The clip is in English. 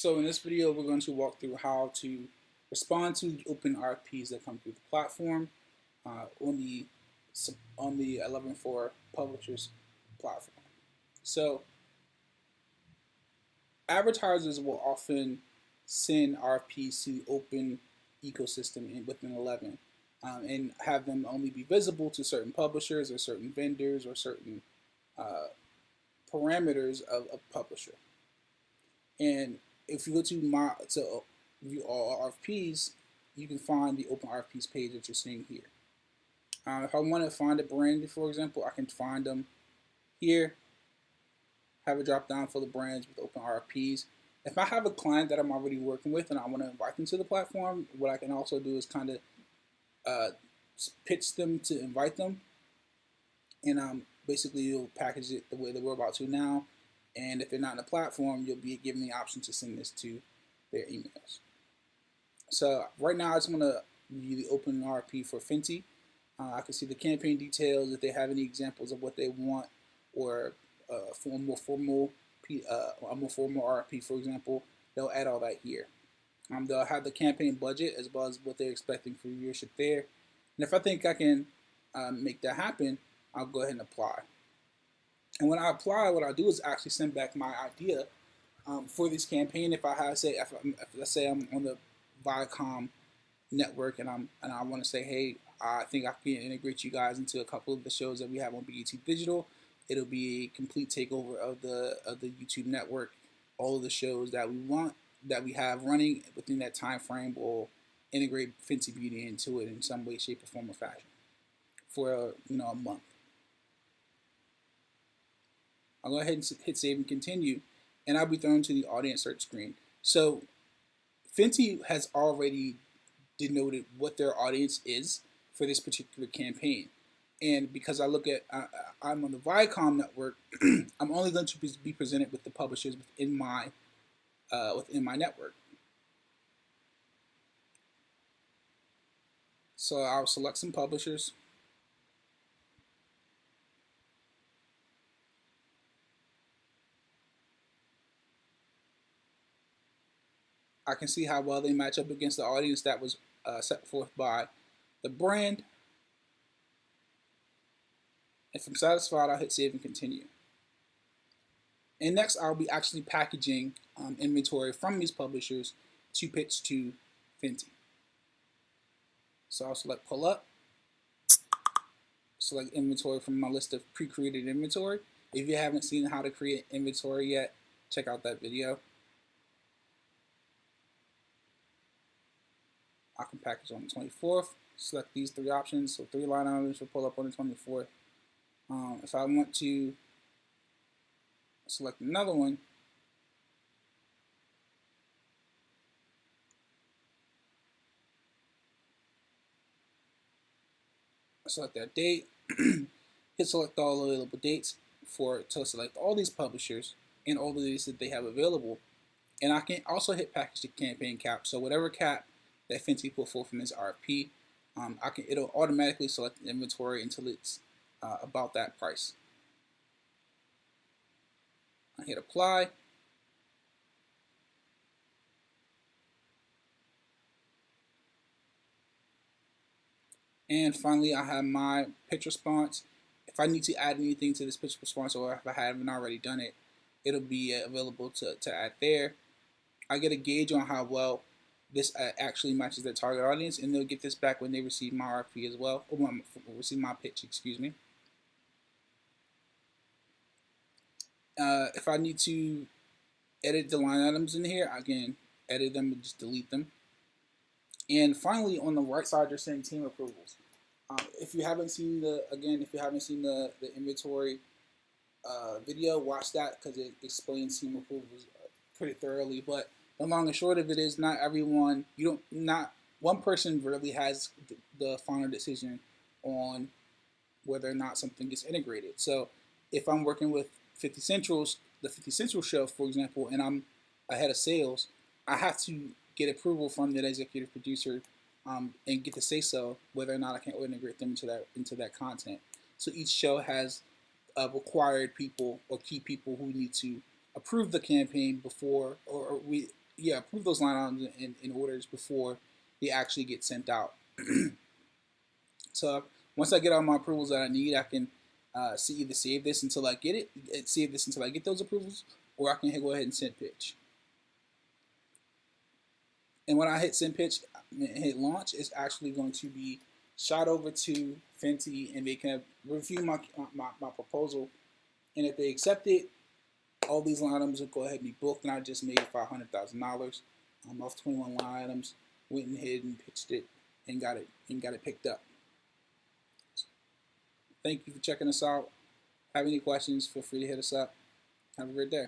So in this video, we're going to walk through how to respond to open RFPs that come through the platform on the 11.4 publishers platform. So advertisers will often send RFPs to the open ecosystem within 11 and have them only be visible to certain publishers or certain vendors or certain uh, parameters of a publisher. And if you go to view all RFPs, you can find the open RFPs page that you're seeing here. If I want to find a brand, for example, I can find them here. Have a drop down for the brands with open RFPs. If I have a client that I'm already working with and I want to invite them to the platform, what I can also do is kind of pitch them to invite them, and basically you'll package it the way that we're about to now. And if they're not in the platform, you'll be given the option to send this to their emails. So right now, I just want to review the open RFP for Fenty. I can see the campaign details, if they have any examples of what they want, or for a more formal RFP, for example, they'll add all that here. They'll have the campaign budget as well as what they're expecting for viewership there. And if I think I can make that happen, I'll go ahead and apply. And when I apply, what I'll do is actually send back my idea for this campaign. If I have, let's say I'm on the Viacom network and I want to say, hey, I think I can integrate you guys into a couple of the shows that we have on BET Digital. It'll be a complete takeover of the YouTube network. All of the shows that we have running within that time frame will integrate Fenty Beauty into it in some way, shape, or form, or fashion for a month. I'll go ahead and hit save and continue, and I'll be thrown to the audience search screen. So Fenty has already denoted what their audience is for this particular campaign. And because I'm on the Viacom network, I'm only going to be presented with the publishers within my network. So I'll select some publishers. I can see how well they match up against the audience that was set forth by the brand. If I'm satisfied, I'll hit save and continue. And next, I'll be actually packaging inventory from these publishers to pitch to Fenty. So I'll select pull up, select inventory from my list of pre-created inventory. If you haven't seen how to create inventory yet, check out that video. I can package on the 24th, select these three options, so 3 line items will pull up on the 24th. If I want to select another one, select that date, hit select all available dates to select all these publishers and all the dates that they have available. And I can also hit package the campaign cap. So whatever cap that Fenty put forth from this RFP, it'll automatically select the inventory until it's about that price. I hit apply. And finally, I have my pitch response. If I need to add anything to this pitch response, or if I haven't already done it, it'll be available to add there. I get a gauge on how well this actually matches their target audience, and they'll get this back when they receive my RFP as well, or receive my pitch, excuse me. If I need to edit the line items in here, I can edit them and just delete them. And finally, on the right side, you're saying team approvals. If you haven't seen the inventory video, watch that because it explains team approvals pretty thoroughly. But the long and short of it is, not one person really has the final decision on whether or not something gets integrated. So if I'm working with the 50 Central show, for example, and I'm ahead of sales, I have to get approval from that executive producer and get to say so whether or not I can integrate them into that content. So each show has required people or key people who need to approve the campaign before, or we approve those line items in orders before they actually get sent out. So once I get all my approvals that I need, I can either save this until I get it, save this until I get those approvals, or I can go ahead and send pitch. And when I hit send pitch and hit launch, it's actually going to be shot over to Fenty, and they can review my proposal. And if they accept it, all these line items will go ahead and be booked. And I just made $500,000 off 21 line items. Went ahead and pitched it and got it picked up. So, thank you for checking us out. Have any questions? Feel free to hit us up. Have a great day.